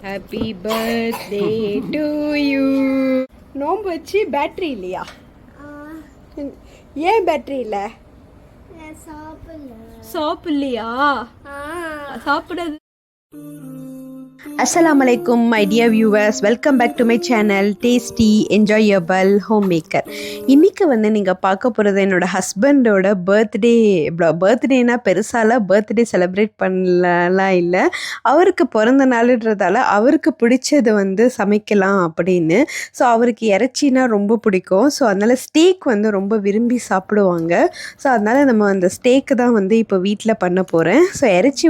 Happy birthday to you. நோம்பு வச்சு battery இல்லையா? ஏன் பேட்டரி இல்லை? சாப்பிடலையா? சாப்பிடாது. Assalamu alaikum my dear viewers, welcome back to my channel tasty enjoyable homemaker. இன்னைக்கு நீங்கள் பார்க்க போகிறது என்னோட ஹஸ்பண்டோட பர்த்டேனா பெருசால பர்த்டே செலிப்ரேட் பண்ணலாம் இல்லை, அவருக்கு பிறந்த நாளுன்றதால அவருக்கு பிடிச்சது சமைக்கலாம் அப்படின்னு. ஸோ அவருக்கு இறைச்சினா ரொம்ப பிடிக்கும். ஸோ அதனால் ஸ்டேக் ரொம்ப விரும்பி சாப்பிடுவாங்க. ஸோ அதனால் நம்ம அந்த ஸ்டேக்கு தான் இப்போ வீட்டில் பண்ண போகிறேன். ஸோ இறைச்சி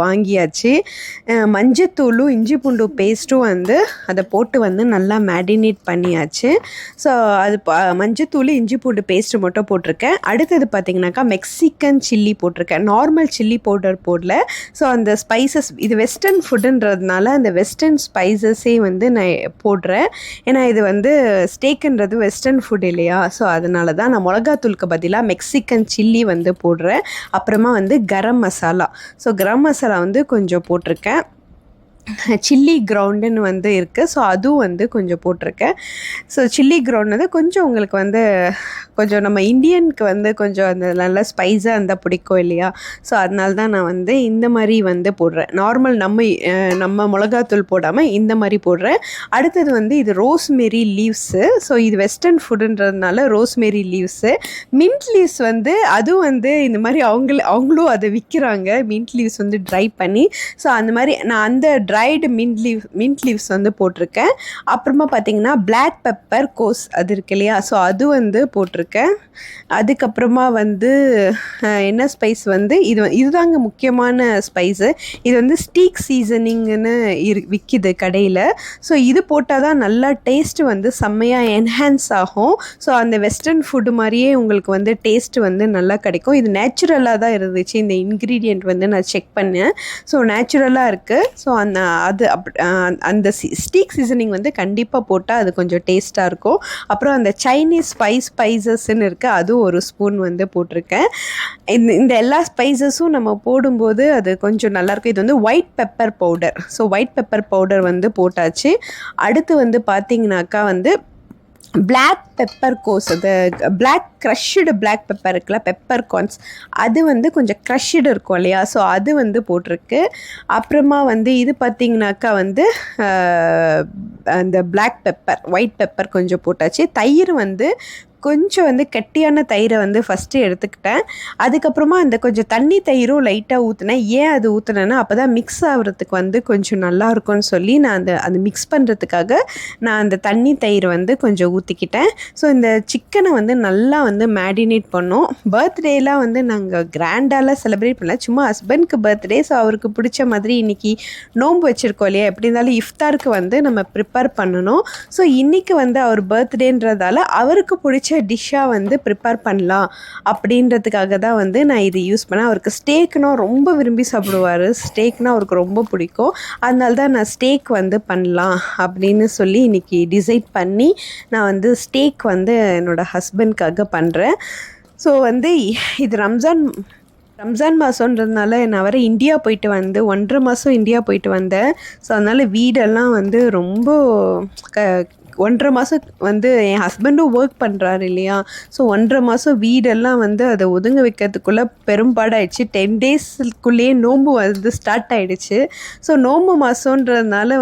வாங்கியாச்சு. மஞ்சத்தூளும் இஞ்சி பூண்டு பேஸ்ட்டும் அதை போட்டு நல்லா மேரினேட் பண்ணியாச்சு. ஸோ அது மஞ்சத்தூள் இஞ்சி பூண்டு பேஸ்ட்டு மட்டும் போட்டிருக்கேன். அடுத்தது பார்த்திங்கனாக்கா மெக்சிகன் சில்லி போட்டிருக்கேன், நார்மல் சில்லி பவுடர் போடல. ஸோ அந்த ஸ்பைசஸ் இது வெஸ்டர்ன் ஃபுட்டுன்றதுனால அந்த வெஸ்டர்ன் ஸ்பைசஸே நான் போடுறேன். ஏன்னா இது ஸ்டேக்குன்றது வெஸ்டர்ன் ஃபுட் இல்லையா? ஸோ அதனால தான் நான் மிளகாத்தூளுக்கு பதிலாக மெக்சிகன் சில்லி போடுறேன். அப்புறமா கரம் மசாலா. ஸோ கரம் மசாலா கொஞ்சம் போட்டிருக்கேன். சில்லி கிரவுண்டுன்னு இருக்குது. ஸோ அதுவும் கொஞ்சம் போட்டிருக்கேன். ஸோ சில்லி கிரவுண்ட் கொஞ்சம் உங்களுக்கு கொஞ்சம் நம்ம இந்தியனுக்கு கொஞ்சம் அந்த நல்ல ஸ்பைஸாக இருந்தால் பிடிக்கும் இல்லையா? ஸோ அதனால தான் நான் இந்த மாதிரி போடுறேன். நார்மல் நம்ம மிளகாத்தூள் போடாமல் இந்த மாதிரி போடுறேன். அடுத்தது இது ரோஸ்மெரி லீவ்ஸு. ஸோ இது வெஸ்டர்ன் ஃபுட்டுன்றதுனால ரோஸ்மெரி லீவ்ஸு. மின்ட் லீவ்ஸ் அதுவும் இந்த மாதிரி அவங்களும் அதை விற்கிறாங்க. மின்ட் லீவ்ஸ் ட்ரை பண்ணி. ஸோ அந்த மாதிரி நான் அந்த ட்ரைடு மின்ட் லீவ்ஸ் போட்டிருக்கேன். அப்புறமா பார்த்திங்கன்னா பிளாக் பெப்பர் கோஸ் அது இருக்கு இல்லையா? ஸோ அது போட்டிருக்கேன். அதுக்கப்புறமா என்ன ஸ்பைஸ் இதுதாங்க முக்கியமான ஸ்பைஸு. இது ஸ்டீக் சீசனிங்னு விற்கிது கடையில். ஸோ இது போட்டால் தான் நல்லா டேஸ்ட்டு செம்மையாக என்ஹான்ஸ் ஆகும். ஸோ அந்த வெஸ்டர்ன் ஃபுட்டு மாதிரியே உங்களுக்கு டேஸ்ட்டு நல்லா கிடைக்கும். இது நேச்சுரலாக தான் இருந்துச்சு. இந்த இன்க்ரீடியண்ட் நான் செக் பண்ணேன். ஸோ நேச்சுரலாக இருக்குது. ஸோ அந்த ஸ்டீக் சீசனிங் கண்டிப்பாக போட்டால் அது கொஞ்சம் டேஸ்ட்டாக இருக்கும். அப்புறம் அந்த சைனீஸ் ஸ்பைசஸ்ன்னு இருக்குது, அதுவும் ஒரு ஸ்பூன் போட்டிருக்கேன். இந்த எல்லா ஸ்பைசஸும் நம்ம போடும்போது அது கொஞ்சம் நல்லாயிருக்கும். இது white pepper powder. So white pepper powder போட்டாச்சு. அடுத்து பார்த்திங்கனாக்கா பிளாக் பெப்பர் கோஸ், அது பிளாக் க்ரஷ்டு பிளாக் பெப்பர் இருக்குல்ல, பெப்பர் கார்ன்ஸ், அது கொஞ்சம் க்ரஷ்டு இருக்கும் இல்லையா? ஸோ அது போட்டிருக்கு. அப்புறமா இது பார்த்திங்கனாக்கா அந்த பிளாக் பெப்பர் ஒயிட் பெப்பர் கொஞ்சம் போட்டாச்சு. தயிர் கொஞ்சம் கெட்டியான தயிரை ஃபஸ்ட்டு எடுத்துக்கிட்டேன். அதுக்கப்புறமா அந்த கொஞ்சம் தண்ணி தயிரும் லைட்டாக ஊற்றினேன். ஏன் அது ஊற்றினேன்னா அப்போ தான் மிக்ஸ் ஆகிறதுக்கு கொஞ்சம் நல்லாயிருக்கும்னு சொல்லி நான் அந்த மிக்ஸ் பண்ணுறதுக்காக நான் அந்த தண்ணி தயிர் கொஞ்சம் ஊற்றிக்கிட்டேன். ஸோ இந்த சிக்கனை நல்லா மேரினேட் பண்ணோம். பர்த்டேலாம் நாங்கள் கிராண்டாலாம் செலிப்ரேட் பண்ணல, சும்மா ஹஸ்பண்ட்க்கு பர்த்டே. ஸோ அவருக்கு பிடிச்ச மாதிரி இன்றைக்கி நோன்பு வச்சுருக்கோம் இல்லையா? எப்படி இருந்தாலும் இஃப்தாருக்கு நம்ம ப்ரிப்பேர் பண்ணணும். ஸோ இன்றைக்கி அவர் பர்த்டேன்றதால அவருக்கு பிடிச்ச டிஷ்ஷாக ப்ரிப்பேர் பண்ணலாம் அப்படின்றதுக்காக தான் நான் இது யூஸ் பண்ணேன். அவருக்கு ஸ்டேக்னா ரொம்ப விரும்பி சாப்பிடுவார். ஸ்டேக்னால் அவருக்கு ரொம்ப பிடிக்கும். அதனால தான் நான் ஸ்டேக் பண்ணலாம் அப்படின்னு சொல்லி இன்றைக்கி டிசைட் பண்ணி நான் ஸ்டேக் என்னோடய ஹஸ்பண்ட்காக பண்ணுறேன். ஸோ இது ரம்ஜான் மாதன்றதுனால நான் வர இந்தியா போயிட்டு 1.5 மாதம் இந்தியா போயிட்டு வந்தேன். ஸோ அதனால் வீடெல்லாம் ரொம்ப 1.5 மாதம் என் ஹஸ்பண்டும் ஒர்க் பண்ணுறாரு இல்லையா? ஸோ 1.5 மாதம் வீடெல்லாம் அதை ஒதுங்க வைக்கிறதுக்குள்ளே பெரும்பாடாயிடுச்சு. 10 டேஸ்க்குள்ளேயே நோன்பு ஸ்டார்ட் ஆகிடுச்சு. ஸோ நோன்பு மாதன்றதுனால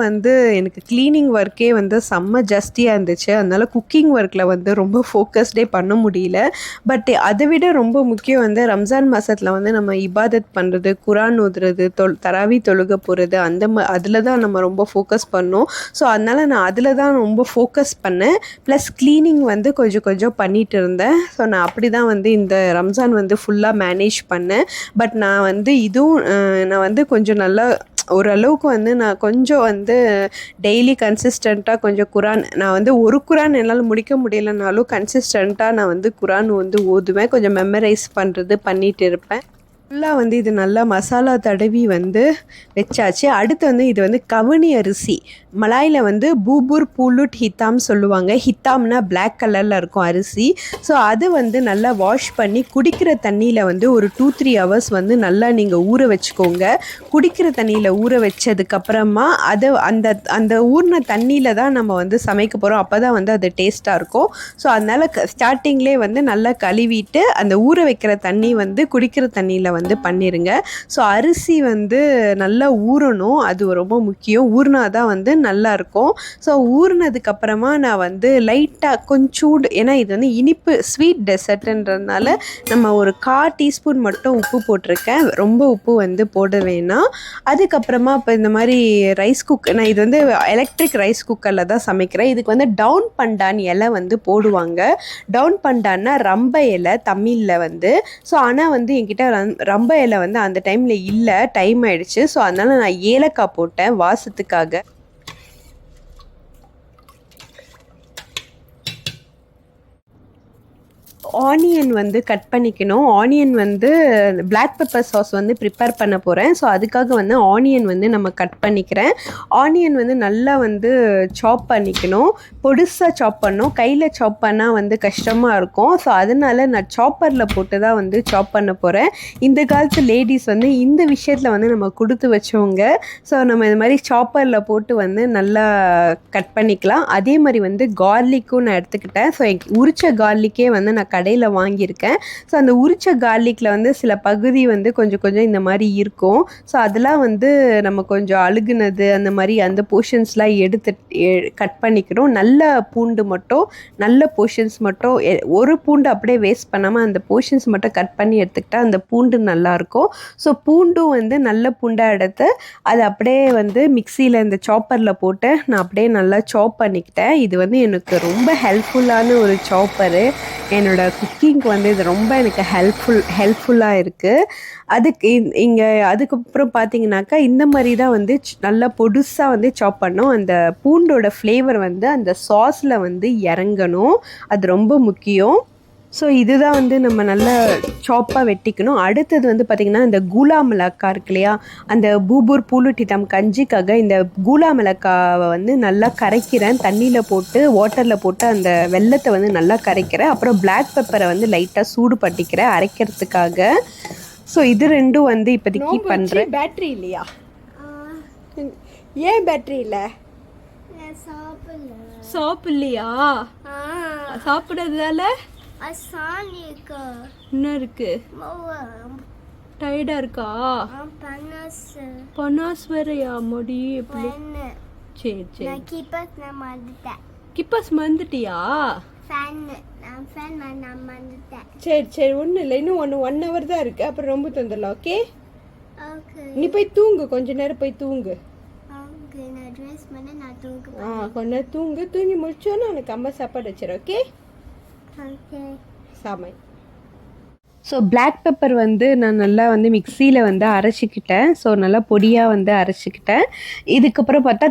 எனக்கு க்ளீனிங் ஒர்க்கே செம்ம ஜாஸ்தியாக இருந்துச்சு. அதனால் குக்கிங் ஒர்க்கில் ரொம்ப ஃபோக்கஸ்டே பண்ண முடியல. பட் அதை விட ரொம்ப முக்கியம் ரம்ஜான் மாதத்தில் நம்ம இபாதத் பண்ணுறது, குரான் ஓதுறது, தராவி தொழுக போகிறது, அதில் தான் நம்ம ரொம்ப ஃபோக்கஸ் பண்ணோம். ஸோ அதனால் நான் அதில் தான் ரொம்ப ஃபோக்கஸ் பண்ணேன். ப்ளஸ் க்ளீனிங் கொஞ்சம் கொஞ்சம் பண்ணிகிட்டு இருந்தேன். ஸோ நான் அப்படி தான் இந்த ரம்ஜான் ஃபுல்லாக மேனேஜ் பண்ணேன். பட் நான் இதுவும் நான் கொஞ்சம் நல்லா ஓரளவுக்கு நான் கொஞ்சம் டெய்லி கன்சிஸ்டண்ட்டாக கொஞ்சம் குரான் நான் ஒரு குரான் என்னால் முடிக்க முடியலைனாலும் கன்சிஸ்டண்ட்டாக நான் குரான் ஓதுவேன். கொஞ்சம் மெமரைஸ் பண்ணுறது பண்ணிகிட்டு இருப்பேன். ஃபுல்லாக வந்து இது நல்லா மசாலா தடவி வந்து வச்சாச்சு. அடுத்து வந்து இது வந்து கவுனி அரிசி, மலாயில் வந்து பூபூர் பூலுட் ஹித்தாம் சொல்லுவாங்க. ஹித்தாம்னா பிளாக் கலரில் இருக்கும் அரிசி. ஸோ அது வந்து நல்லா வாஷ் பண்ணி குடிக்கிற தண்ணியில் வந்து ஒரு 2-3 ஹவர்ஸ் வந்து நல்லா நீங்கள் ஊற வச்சுக்கோங்க. குடிக்கிற தண்ணியில் ஊற வச்சதுக்கப்புறமா அதை அந்த அந்த ஊறின தண்ணியில் தான் நம்ம வந்து சமைக்க போகிறோம். அப்போ தான் வந்து அது டேஸ்ட்டாக இருக்கும். ஸோ அதனால் ஸ்டார்டிங்லேயே வந்து நல்லா கழுவிட்டு அந்த ஊற வைக்கிற தண்ணி வந்து குடிக்கிற தண்ணியில் வந்து பண்ணிடுங்க. ஸோ அரிசி வந்து நல்லா ஊறணும், அது ரொம்ப முக்கியம். ஊறினா தான் வந்து நல்லாயிருக்கும். ஸோ ஊறினதுக்கப்புறமா நான் வந்து லைட்டாக கொஞ்சோண்டு, ஏன்னா இது வந்து இனிப்பு ஸ்வீட் டெசர்ட்டுன்றதுனால நம்ம ஒரு 1/4 டீஸ்பூன் மட்டும் உப்பு போட்டிருக்கேன். ரொம்ப உப்பு வந்து போட வேணாம். அதுக்கப்புறமா இப்போ இந்த மாதிரி ரைஸ் குக்கர், நான் இது வந்து எலக்ட்ரிக் ரைஸ் குக்கரில் தான் சமைக்கிறேன். இதுக்கு வந்து டவுன் பண்டான் இலை வந்து போடுவாங்க. டவுன் பண்டான்னா ரம்ப இலை தமிழில் வந்து. ஸோ ஆனால் வந்து என்கிட்ட ரம்ப இலை வந்து அந்த டைமில் இல்லை, டைம் ஆயிடுச்சு. ஸோ அதனால் நான் ஏலக்காய் போட்டேன் வாசத்துக்காக. ஆனியன் வந்து கட் பண்ணிக்கணும். ஆனியன் வந்து பிளாக் பெப்பர் சாஸ் வந்து ப்ரிப்பேர் பண்ண போகிறேன். ஸோ அதுக்காக வந்து ஆனியன் வந்து நம்ம கட் பண்ணிக்கிறேன். ஆனியன் வந்து நல்லா வந்து சாப் பண்ணிக்கணும், பொடுசாக சாப் பண்ணணும். கையில் சாப் பண்ணால் வந்து கஷ்டமாக இருக்கும். ஸோ அதனால நான் சாப்பரில் போட்டு தான் வந்து சாப் பண்ண போகிறேன். இந்த காலத்து லேடிஸ் வந்து இந்த விஷயத்தில் வந்து நம்ம கொடுத்து வச்சவங்க. ஸோ நம்ம இது மாதிரி சாப்பரில் போட்டு வந்து நல்லா கட் பண்ணிக்கலாம். அதே மாதிரி வந்து கார்லிக்கும் நான் எடுத்துக்கிட்டேன். ஸோ உரிச்ச கார்லிக்கே வந்து நான் கடையில் வாங்கியிருக்கேன். ஸோ அந்த உரிச்ச கார்லிக்கில் வந்து சில பகுதி வந்து கொஞ்சம் கொஞ்சம் இந்த மாதிரி இருக்கும். ஸோ அதெல்லாம் வந்து நம்ம கொஞ்சம் அழுகுனது அந்த மாதிரி அந்த போர்ஷன்ஸ்லாம் எடுத்து கட் பண்ணிக்கணும். நல்ல பூண்டு மட்டும், நல்ல போர்ஷன்ஸ் மட்டும், ஒரு பூண்டு அப்படியே வேஸ்ட் பண்ணாமல் அந்த போர்ஷன்ஸ் மட்டும் கட் பண்ணி எடுத்துக்கிட்டால் அந்த பூண்டு நல்லாயிருக்கும். ஸோ பூண்டும் வந்து நல்ல பூண்டாக எடுத்து அதை அப்படியே வந்து மிக்சியில் இந்த சாப்பரில் போட்டு நான் அப்படியே நல்லா சாப் பண்ணிக்கிட்டேன். இது வந்து எனக்கு ரொம்ப ஹெல்ப்ஃபுல்லான ஒரு சாப்பரு. என்னோடய குக்கிங்க்கு வந்து இது ரொம்ப எனக்கு ஹெல்ப்ஃபுல்லாக இருக்குது. அதுக்கு இங்கே அதுக்கப்புறம் பார்த்தீங்கன்னாக்கா இந்த மாதிரி தான் வந்து நல்லா பொடுசாக வந்து சாப் பண்ணோம். அந்த பூண்டோட ஃப்ளேவர் வந்து அந்த சாஸில் வந்து இறங்கணும், அது ரொம்ப முக்கியம். ஸோ இதுதான் வந்து நம்ம நல்லா சாப்பாக வெட்டிக்கணும். அடுத்தது வந்து பார்த்திங்கன்னா இந்த கூலா மிளகா இருக்கு இல்லையா, அந்த பூபூர் பூலுட் ஹித்தாம் கஞ்சிக்காக இந்த கூலா மிளகாவை வந்து நல்லா கரைக்கிறேன். தண்ணியில் போட்டு வாட்டரில் போட்டு அந்த வெல்லத்தை வந்து நல்லா கரைக்கிறேன். அப்புறம் பிளாக் பெப்பரை வந்து லைட்டாக சூடு பட்டிக்கிறேன் அரைக்கிறதுக்காக. ஸோ இது ரெண்டும் வந்து இப்போதைக்கு பண்ணுறேன். பேட்ரி இல்லையா? ஏன் பேட்ரி இல்லை? சாப்பிடலையா? சாப்பிட்றதுனால என்ன இருக்கு? டயர்டா இருக்கா? பனாஸ் வேறையா மடி? எப்படி? சரி சரி. கிப்பாஸ் மறந்துட்டியா? சரி சரி, ஒன்றும் இல்லை. இன்னும் 1 hour தான் இருக்கு, அப்புறம் ரொம்ப தொந்தரலாம். ஓகே, நீ போய் தூங்கு, கொஞ்ச நேரம் போய் தூங்கு. கொஞ்ச நேரம் தூங்கு. தூங்கி முடிச்சோன்னு உனக்கு அம்மா சாப்பாடு வச்சிடும். ஓகே சாமை. ஸோ பிளாக் பெப்பர் வந்து நான் நல்லா வந்து மிக்சியில் வந்து அரைச்சிக்கிட்டேன். ஸோ நல்லா பொடியாக வந்து அரைச்சிக்கிட்டேன். இதுக்கப்புறம் பார்த்தா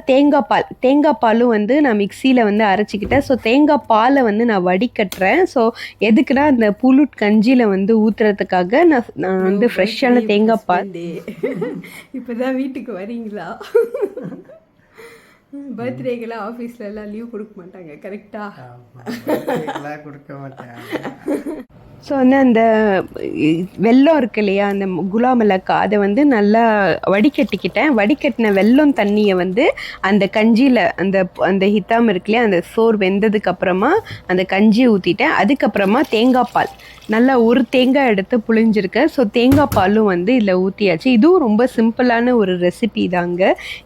தேங்காய் பாலும் வந்து நான் மிக்சியில் வந்து அரைச்சிக்கிட்டேன். ஸோ தேங்காய் பாலை வந்து நான் வடிகட்டுறேன். ஸோ எதுக்குன்னா அந்த புலுட் கஞ்சியில் வந்து ஊற்றுறதுக்காக நான் வந்து ஃப்ரெஷ்ஷான தேங்காய் பால். இப்போ தான் வீட்டுக்கு வரீங்களா? பர்த்டேக்கெல்லாம் ஆஃபீஸில் எல்லாம் லீவ் கொடுக்க மாட்டாங்க, கரெக்டாக? கொடுக்க மாட்டாங்க. ஸோ வந்து அந்த வெல்லம் இருக்கு இல்லையா, அந்த குலா மிளகா, அதை வந்து நல்லா வடிகட்டிக்கிட்டேன். வடிகட்டின வெல்லம் தண்ணியை வந்து அந்த கஞ்சியில் அந்த ஹித்தாம் இருக்கு இல்லையா, அந்த சோறு வெந்ததுக்கப்புறமா அந்த கஞ்சியை ஊற்றிட்டேன். அதுக்கப்புறமா தேங்காய் பால் நல்லா ஒரு தேங்காய் எடுத்து புழிஞ்சிருக்கேன். ஸோ தேங்காய் பாலும் வந்து இதில் ஊற்றியாச்சு. இதுவும் ரொம்ப சிம்பிளான ஒரு ரெசிபி தாங்க,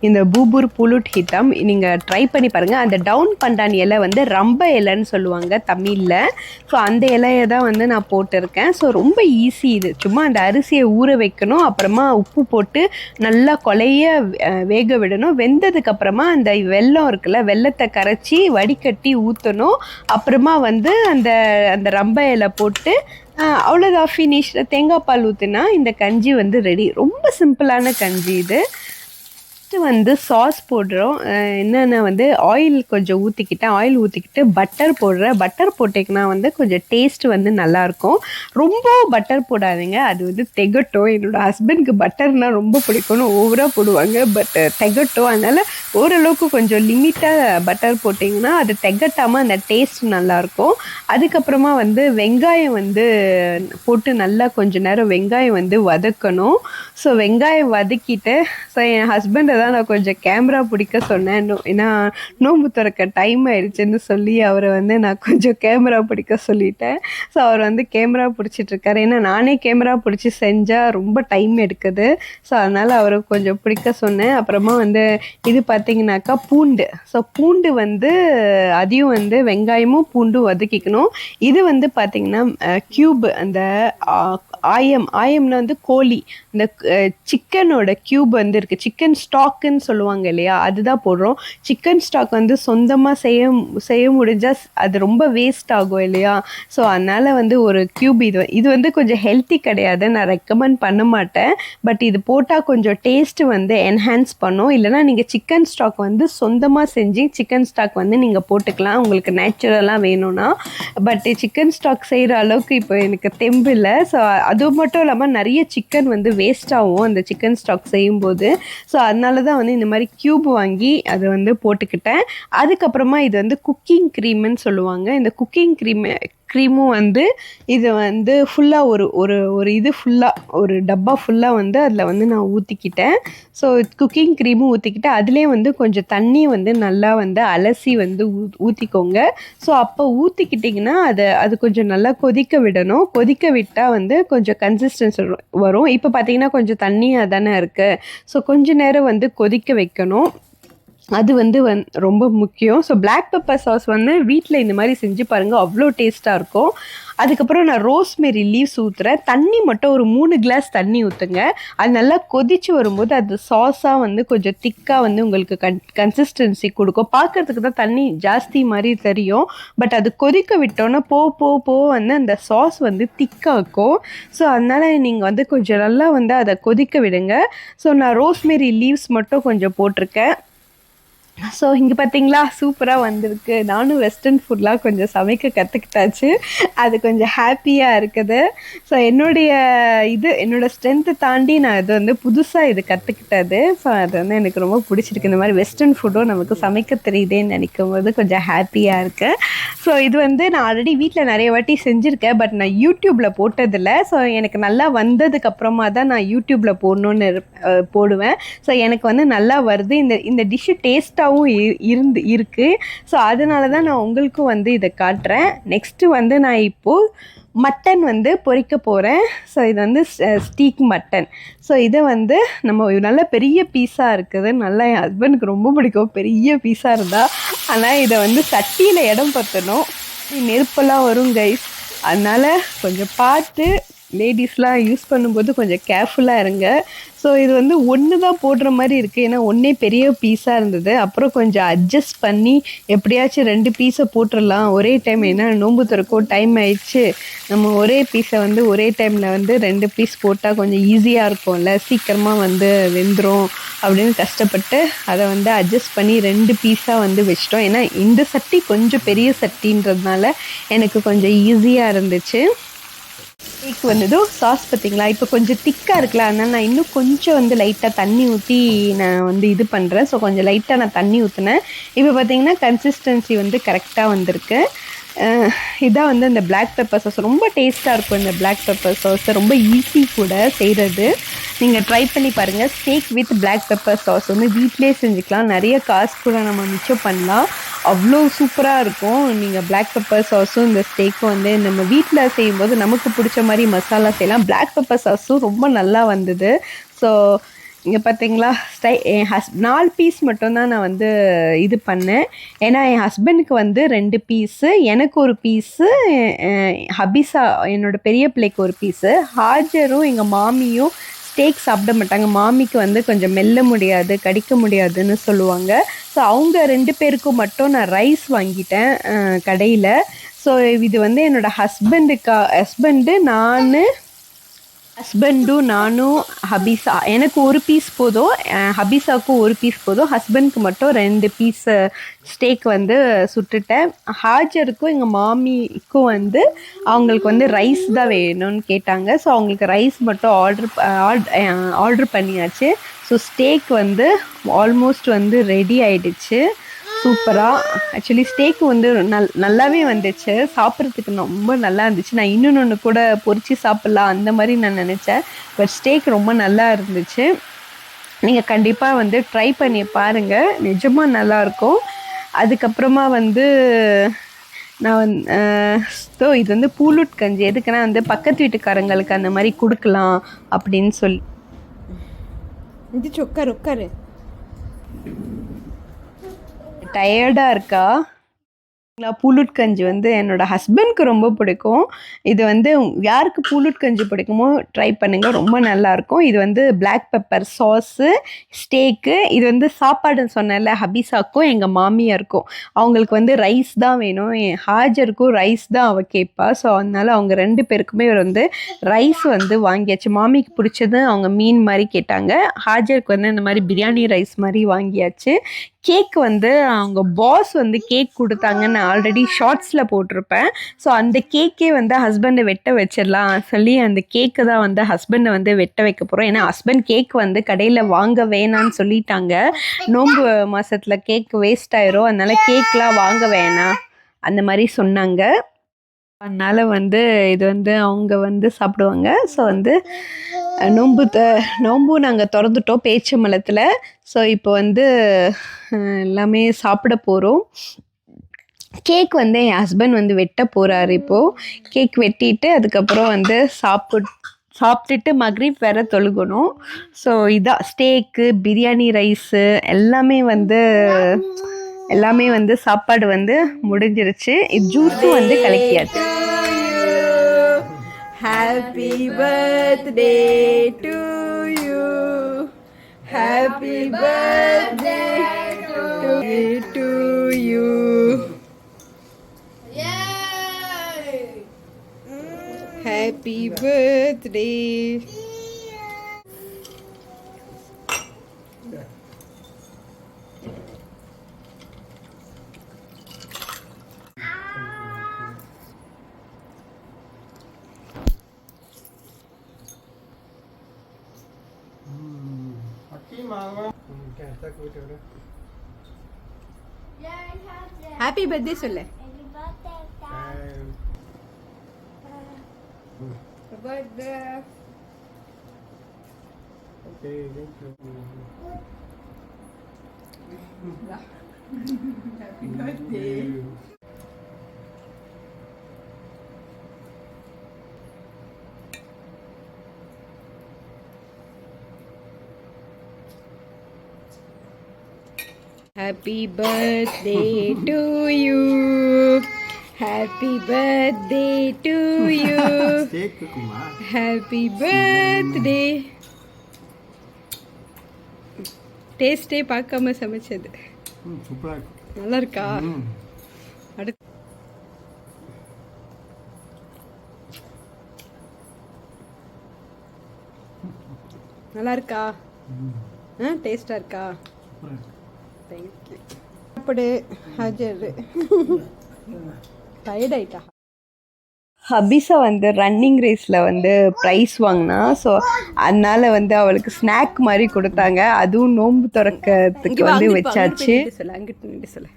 இந்த பூபூர் புலுட் ஹித்தாம். நீங்கள் ட்ரை பண்ணி பாருங்கள். அந்த டவுன் பண்டான் இலை வந்து ரம்ப இலைன்னு சொல்லுவாங்க தமிழில். ஸோ அந்த இலையை தான் வந்து நான் போட்டிருக்கேன். ஸோ ரொம்ப ஈஸி இது. சும்மா அந்த அரிசியை ஊற வைக்கணும், அப்புறமா உப்பு போட்டு நல்லா கொலைய வேக விடணும். வெந்ததுக்கப்புறமா அந்த வெல்லம் இருக்குல்ல, வெல்லத்தை கரைச்சி வடிகட்டி ஊற்றணும். அப்புறமா வந்து அந்த ரம்ப இலை போட்டு அவ்வளோதான், ஃபினிஷ். தேங்காய் பால் ஊற்றினா இந்த கஞ்சி வந்து ரெடி. ரொம்ப சிம்பிளான கஞ்சி இது. நெக்ஸ்ட்டு வந்து சாஸ் போடுறோம். என்னென்ன வந்து ஆயில் கொஞ்சம் ஊற்றிக்கிட்டேன். ஆயில் ஊற்றிக்கிட்டு பட்டர் போடுறேன். பட்டர் போட்டிங்கன்னா வந்து கொஞ்சம் டேஸ்ட் வந்து நல்லாயிருக்கும். ரொம்ப பட்டர் போடாதீங்க, அது வந்து திகட்டும். என்னோடய ஹஸ்பண்டுக்கு பட்டர்னால் ரொம்ப பிடிக்கும்னு ஓவராக போடுவாங்க, பட் திகட்டும். அதனால் ஓரளவுக்கு கொஞ்சம் லிமிட்டாக பட்டர் போட்டிங்கன்னா அது திகட்டாமல் அந்த டேஸ்ட் நல்லாயிருக்கும். அதுக்கப்புறமா வந்து வெங்காயம் வந்து போட்டு நல்லா கொஞ்ச நேரம் வெங்காயம் வந்து வதக்கணும். ஸோ வெங்காயம் வதக்கிட்டு, ஸோ என் ஹஸ்பண்டை தான் நான் கொஞ்சம் கேமரா பிடிக்க சொன்னேன். ஏன்னா நோன்பு திறக்க டைம் ஆயிடுச்சுன்னு சொல்லி அவரை வந்து நான் கொஞ்சம் கேமரா பிடிக்க சொல்லிட்டேன். ஸோ அவர் வந்து கேமரா பிடிச்சிட்ருக்காரு. ஏன்னா நானே கேமரா பிடிச்சி செஞ்சால் ரொம்ப டைம் எடுக்குது. ஸோ அதனால் அவரை கொஞ்சம் பிடிக்க சொன்னேன். அப்புறமா வந்து இது பார்த்தீங்கன்னாக்கா பூண்டு. ஸோ பூண்டு வந்து அதையும் வந்து வெங்காயமும் பூண்டும் வதக்கிக்கணும். இது வந்து பார்த்தீங்கன்னா க்யூப், அந்த ஆயம்னா வந்து கோழி, இந்த சிக்கனோட க்யூப் வந்து இருக்குது. சிக்கன் ஸ்டாக்குன்னு சொல்லுவாங்க இல்லையா, அதுதான் போடுறோம். சிக்கன் ஸ்டாக் வந்து சொந்தமாக செய்ய முடிஞ்சால் அது ரொம்ப வேஸ்ட் ஆகும் இல்லையா. ஸோ அதனால் வந்து ஒரு க்யூப் இது வந்து கொஞ்சம் ஹெல்த்தி கிடையாது, நான் ரெக்கமெண்ட் பண்ண மாட்டேன். பட் இது போட்டால் கொஞ்சம் டேஸ்ட்டு வந்து என்ஹான்ஸ் பண்ணும். இல்லைனா நீங்கள் சிக்கன் ஸ்டாக் வந்து சொந்தமாக செஞ்சு சிக்கன் ஸ்டாக் வந்து நீங்கள் போட்டுக்கலாம், உங்களுக்கு நேச்சுரலாக வேணும்னா. பட் சிக்கன் ஸ்டாக் செய்கிற அளவுக்கு இப்போ எனக்கு தெம்பு இல்லை. ஸோ அது மட்டும் இல்லாமல் நிறைய சிக்கன் வந்து வேஸ்ட் ஆகும் அந்த சிக்கன் ஸ்டாக் செய்யும்போது. ஸோ அதனால தான் வந்து இந்த மாதிரி க்யூப் வாங்கி அதை வந்து போட்டுக்கிட்டேன். அதுக்கப்புறமா இது வந்து குக்கிங் க்ரீம்னு சொல்லுவாங்க. இந்த குக்கிங் க்ரீமும் வந்து இது வந்து ஃபுல்லாக ஒரு இது ஃபுல்லாக ஒரு டப்பா ஃபுல்லாக வந்து அதில் வந்து நான் ஊற்றிக்கிட்டேன். ஸோ குக்கிங் க்ரீமும் ஊற்றிக்கிட்டு அதுலேயே வந்து கொஞ்சம் தண்ணி வந்து நல்லா வந்து அலசி வந்து ஊற்றிக்கோங்க. ஸோ அப்போ ஊற்றிக்கிட்டிங்கன்னா அது கொஞ்சம் நல்லா கொதிக்க விடணும். கொதிக்க விட்டால் வந்து கொஞ்சம் கன்சிஸ்டன்சி வரும். இப்போ பார்த்தீங்கன்னா கொஞ்சம் தண்ணியாக தானே இருக்குது. ஸோ கொஞ்ச நேரம் வந்து கொதிக்க வைக்கணும். அது வந்து ரொம்ப முக்கியம். ஸோ பிளாக் பெப்பர் சாஸ் வந்து வீட்டில் இந்த மாதிரி செஞ்சு பாருங்கள், அவ்வளோ டேஸ்ட்டாக இருக்கும். அதுக்கப்புறம் நான் ரோஸ்மெரி லீவ்ஸ் ஊற்றுறேன். தண்ணி மட்டும் ஒரு 3 கிளாஸ் தண்ணி ஊற்றுங்க. அது நல்லா கொதித்து வரும்போது அது சாஸாக வந்து கொஞ்சம் திக்காக வந்து உங்களுக்கு கன்சிஸ்டன்சி கொடுக்கும். பார்க்குறதுக்கு தான் தண்ணி ஜாஸ்தி மாதிரி தெரியும், பட் அது கொதிக்க விட்டோன்னா போ வந்து அந்த சாஸ் வந்து திக்காக்கும். ஸோ அதனால் நீங்கள் வந்து கொஞ்சம் நல்லா வந்து அதை கொதிக்க விடுங்க. ஸோ நான் ரோஸ்மெரி லீவ்ஸ் மட்டும் கொஞ்சம் போட்டிருக்கேன். ஸோ இங்கே பார்த்தீங்களா சூப்பராக வந்திருக்கு. நானும் வெஸ்டர்ன் ஃபுட்லாம் கொஞ்சம் சமைக்க கற்றுக்கிட்டாச்சு. அது கொஞ்சம் ஹாப்பியாக இருக்குது. ஸோ என்னோடய ஸ்ட்ரென்த்தை தாண்டி நான் இது வந்து புதுசாக இது கற்றுக்கிட்டது. ஸோ அது வந்து எனக்கு ரொம்ப பிடிச்சிருக்கு. இந்த மாதிரி வெஸ்டர்ன் ஃபுட்டும் நமக்கு சமைக்க தெரியுதேன்னு நினைக்கும் போது கொஞ்சம் ஹாப்பியாக இருக்குது. ஸோ இது வந்து நான் ஆல்ரெடி வீட்டில் நிறைய வாட்டி செஞ்சுருக்கேன், பட் நான் யூடியூப்பில் போட்டதில்லை. ஸோ எனக்கு நல்லா வந்ததுக்கப்புறமா தான் நான் யூடியூப்பில் போடுவேன். ஸோ எனக்கு வந்து நல்லா வருது. இந்த டிஷ்ஷு டேஸ்ட்டாக இருக்குது. ஸோ அதனால தான் நான் உங்களுக்கும் வந்து இதை காட்டுறேன். நெக்ஸ்ட்டு வந்து நான் இப்போது மட்டன் வந்து பொரிக்க போகிறேன். ஸோ இது வந்து ஸ்டீக் மட்டன். ஸோ இதை வந்து நம்ம நல்ல பெரிய பீஸாக இருக்குது. நல்லா என் ஹஸ்பண்டுக்கு ரொம்ப பிடிக்கும் பெரிய பீஸாக இருந்தால். ஆனால் இதை வந்து சட்டியில் இடம் பற்றணும், நெருப்பெல்லாம் வரும் கைஸ். அதனால் கொஞ்சம் பார்த்து லேடிஸ்லாம் யூஸ் பண்ணும்போது கொஞ்சம் கேர்ஃபுல்லாக இருங்க. ஸோ இது வந்து ஒன்று தான் போடுற மாதிரி இருக்குது, ஏன்னா ஒன்றே பெரிய பீஸாக இருந்தது. அப்புறம் கொஞ்சம் அட்ஜஸ்ட் பண்ணி எப்படியாச்சும் 2 பீஸை போட்டுடலாம் ஒரே டைம். ஏன்னா நோன்பு திறக்கும் டைம் ஆயிடுச்சு, நம்ம ஒரே பீஸை வந்து ஒரே டைமில் வந்து 2 பீஸ் போட்டால் கொஞ்சம் ஈஸியாக இருக்கும்ல, சீக்கிரமாக வந்து வெந்துடும் அப்படின்னு கஷ்டப்பட்டு அதை வந்து அட்ஜஸ்ட் பண்ணி 2 பீஸாக வந்து வச்சிட்டோம். ஏன்னா இந்த சட்டி கொஞ்சம் பெரிய சட்டின்றதுனால எனக்கு கொஞ்சம் ஈஸியாக இருந்துச்சு. கேக் வந்ததும் சாஸ் பார்த்தீங்களா இப்போ கொஞ்சம் திக்காக இருக்குல்ல, அதனால் நான் இன்னும் கொஞ்சம் வந்து லைட்டாக தண்ணி ஊற்றி நான் வந்து இது பண்ணுறேன். ஸோ கொஞ்சம் லைட்டாக நான் தண்ணி ஊற்றினேன். இப்போ பார்த்தீங்கன்னா கன்சிஸ்டன்சி வந்து கரெக்டாக வந்திருக்கு. இதான் வந்து இந்த பிளாக் பெப்பர் சாஸ் ரொம்ப டேஸ்ட்டாக இருக்கும். இந்த பிளாக் பெப்பர் சாஸ் ரொம்ப ஈஸி கூட செய்கிறது. நீங்கள் ட்ரை பண்ணி பாருங்கள். Steak with black pepper sauce வந்து வீட்டிலே செஞ்சுக்கலாம், நிறைய காசு கூட நம்ம மிச்சம் பண்ணலாம், அவ்வளோ சூப்பராக இருக்கும். நீங்கள் பிளாக் பெப்பர் சாஸும் இந்த ஸ்டேக்கும் வந்து நம்ம வீட்டில் செய்யும்போது நமக்கு பிடிச்ச மாதிரி மசாலா செய்யலாம். பிளாக் பெப்பர் சாஸும் ரொம்ப நல்லா வந்தது. ஸோ இங்கே பார்த்தீங்களா என் 4 பீஸ் மட்டும்தான் நான் வந்து இது பண்ணேன். ஏன்னா என் ஹஸ்பண்டுக்கு வந்து 2 பீஸு, எனக்கு ஒரு பீஸு, ஹபிசா என்னோடய பெரிய பிள்ளைக்கு ஒரு பீஸு. ஹாஜரும் எங்கள் மாமியும் ஸ்டேக் சாப்பிட மாட்டாங்க. மாமிக்கு வந்து கொஞ்சம் மெல்ல முடியாது, கடிக்க முடியாதுன்னு சொல்லுவாங்க. ஸோ அவங்க 2 பேருக்கும் மட்டும் நான் ரைஸ் வாங்கிட்டேன் கடையில். ஸோ இது வந்து என்னோடய ஹஸ்பண்டு, நான் ஹஸ்பண்டும் நானும் ஹபீஸா எனக்கு ஒரு பீஸ் போதும், ஹபீஸாவுக்கும் ஒரு பீஸ் போதும், ஹஸ்பண்ட்க்கு மட்டும் 2 பீஸ் ஸ்டேக் வந்து சுட்டுட்டேன். ஹாஜருக்கும் எங்கள் மாமிக்கும் வந்து அவங்களுக்கு வந்து ரைஸ் தான் வேணும்னு கேட்டாங்க. ஸோ அவங்களுக்கு ரைஸ் மட்டும் ஆர்டர் பண்ணியாச்சு. ஸோ ஸ்டேக் வந்து ஆல்மோஸ்ட் வந்து ரெடி ஆயிடுச்சு சூப்பராக. ஆக்சுவலி ஸ்டேக்கு வந்து நல்லாவே வந்துச்சு, சாப்பிட்றதுக்கு ரொம்ப நல்லா இருந்துச்சு. நான் இன்னொன்று கூட பொரிச்சு சாப்பிட்லாம் அந்த மாதிரி நான் நினச்சேன். பட் ஸ்டேக் ரொம்ப நல்லா இருந்துச்சு. நீங்கள் கண்டிப்பாக வந்து ட்ரை பண்ணி பாருங்கள், நிஜமாக நல்லாயிருக்கும். அதுக்கப்புறமா வந்து நான் ஸோ இது வந்து பூலுட் கஞ்சி எதுக்குன்னா வந்து பக்கத்து வீட்டுக்காரங்களுக்கு அந்த மாதிரி கொடுக்கலாம் அப்படின்னு சொல்லி. உட்காரு டயர்டாக இருக்கா? பூலுட் கஞ்சி வந்து என்னோடய ஹஸ்பண்ட்க்கு ரொம்ப பிடிக்கும். இது வந்து யாருக்கு பூலுட் கஞ்சி பிடிக்குமோ ட்ரை பண்ணுங்கள், ரொம்ப நல்லாயிருக்கும். இது வந்து பிளாக் பெப்பர் சாஸு, ஸ்டேக்கு, இது வந்து சாப்பாடுன்னு சொன்னேன்ல ஹபீஸாக்கும் எங்கள் மாமியாருக்கும். அவங்களுக்கு வந்து ரைஸ் தான் வேணும், என் ஹாஜருக்கும் ரைஸ் தான் அவள் கேட்பா. ஸோ அதனால் அவங்க 2 பேருக்குமே வந்து ரைஸ் வந்து வாங்கியாச்சு. மாமிக்கு பிடிச்சது அவங்க மீன் மாதிரி கேட்டாங்க, ஹாஜருக்கு வந்து இந்த மாதிரி பிரியாணி ரைஸ் மாதிரி வாங்கியாச்சு. கேக் வந்து அவங்க பாஸ் வந்து கேக் கொடுத்தாங்கன்னு நான் ஆல்ரெடி ஷார்ட்ஸில் போட்டிருப்பேன். ஸோ அந்த கேக்கே வந்து ஹஸ்பண்டை வெட்ட வச்சிடலாம் சொல்லி அந்த கேக்கு தான் வந்து ஹஸ்பண்டை வந்து வெட்ட வைக்க போகிறோம். ஏன்னா ஹஸ்பண்ட் கேக் வந்து கடையில் வாங்க வேணான்னு சொல்லிட்டாங்க. நோன்பு மாதத்தில் கேக் வேஸ்ட் ஆயிரும், அதனால கேக்லாம் வாங்க வேணாம் அந்த மாதிரி சொன்னாங்க. அதனால் வந்து இது வந்து அவங்க வந்து சாப்பிடுவாங்க. ஸோ வந்து நோம்பு நாங்கள் திறந்துட்டோம் பேச்சம்பழத்தில். ஸோ இப்போ வந்து எல்லாமே சாப்பிட போகிறோம். கேக் வந்து என் ஹஸ்பண்ட் வந்து வெட்ட போகிறாரு இப்போது. கேக் வெட்டிட்டு அதுக்கப்புறம் வந்து சாப்பிட்டுட்டு மக்ரிப் வேற தொழுகணும். ஸோ இதான் ஸ்டேக்கு, பிரியாணி ரைஸு எல்லாமே வந்து சாப்பாடு வந்து முடிஞ்சிருச்சு. ஜூஸும் வந்து கலக்கியாச்சு. Happy birthday to you. Happy birthday to you. Yay! Happy birthday. Happy birthday சொல்லு. Birthday. Okay, thank you. Happy birthday. Happy birthday to you. Happy birthday to you. Happy birthday. டேஸ்டே பார்க்காம சமைச்சது. சூப்பரா இருக்கு. நல்லா இருக்கா? அடுத்து நல்லா இருக்கா? டேஸ்டா இருக்கா? தேங்க்யூ. சாப்பிடு ஹாஜர். டயர்ட் ஆயிட்டா. ஹபீஸா வந்து ரன்னிங் ரேஸில் வந்து ப்ரைஸ் வாங்கினா. ஸோ அதனால் வந்து அவளுக்கு ஸ்நாக் மாதிரி கொடுத்தாங்க. அதுவும் நோன்பு திறக்கிறதுக்கு வந்து வச்சாச்சு. சொல்ல அங்கிட்டு நின்று சொல்ல.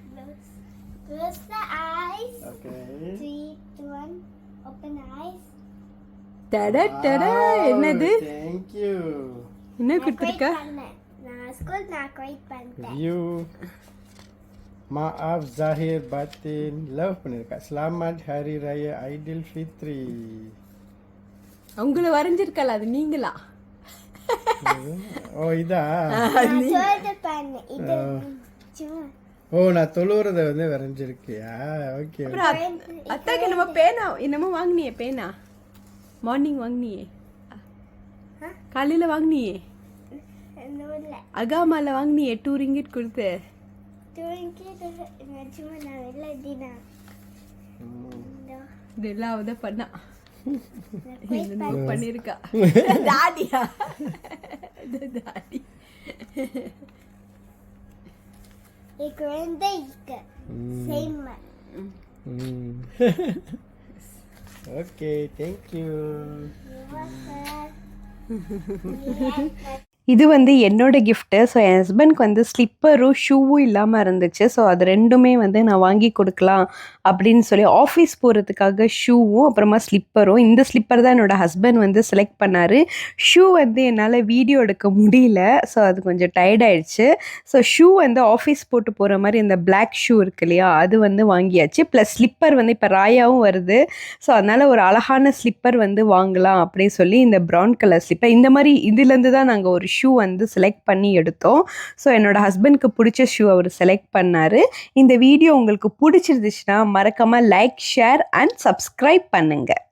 என்னது என்ன கொடுத்துருக்கா? Maaf zahir batin, love பண்ணிருக்கா. Selamat Hari Raya Aidilfitri. உங்களை வரைஞ்சிருக்கல, அது நீங்களா? ஓ இதா? ஓ நான் தொழுறத வந்து வரைஞ்சிருக்கியா? ஓகே. அத்தாக்கு நம்ம பேனா என்னமோ வாங்கினியே, பேனா மார்னிங் வாங்கினியே, காலையில் வாங்கினியே, அகாமால வாங்கினியே 2 ரிங்கிட் கொடுத்து. இதெல்லாம் அவதான் பண்ணா. பண்ணிருக்கா டாடியா டாடி Okay, thank you. இது வந்து என்னோட கிஃப்ட்டு. ஸோ என் ஹஸ்பண்ட்க்கு வந்து ஸ்லிப்பரும் ஷூவும் இல்லாமல் இருந்துச்சு. ஸோ அது ரெண்டுமே வந்து நான் வாங்கி கொடுக்கலாம் அப்படின்னு சொல்லி ஆஃபீஸ் போகிறதுக்காக ஷூவும் அப்புறமா ஸ்லிப்பரும். இந்த ஸ்லிப்பர் தான் என்னோட ஹஸ்பண்ட் வந்து செலக்ட் பண்ணார். ஷூ வந்து என்னால் வீடியோ எடுக்க முடியல. ஸோ அது கொஞ்சம் டயர்ட் ஆயிடுச்சு. ஸோ ஷூ வந்து ஆஃபீஸ் போட்டு போகிற மாதிரி இந்த பிளாக் ஷூ இருக்கு இல்லையா, அது வந்து வாங்கியாச்சு. ப்ளஸ் ஸ்லிப்பர் வந்து இப்போ ராயாவும் வருது. ஸோ அதனால் ஒரு அழகான ஸ்லிப்பர் வந்து வாங்கலாம் அப்படின்னு சொல்லி இந்த ப்ரௌன் கலர் ஸ்லிப்பர் இந்த மாதிரி இதுலேருந்து தான் நாங்கள் ஒரு ஷூ வந்து செலக்ட் பண்ணி எடுத்தோம். ஸோ என்னோட ஹஸ்பண்ட்க்கு பிடிச்ச ஷூ அவர் செலக்ட் பண்ணார். இந்த வீடியோ உங்களுக்கு பிடிச்சிருந்துச்சுன்னா மறக்காமல் லைக், ஷேர் அண்ட் சப்ஸ்கிரைப் பண்ணுங்கள்.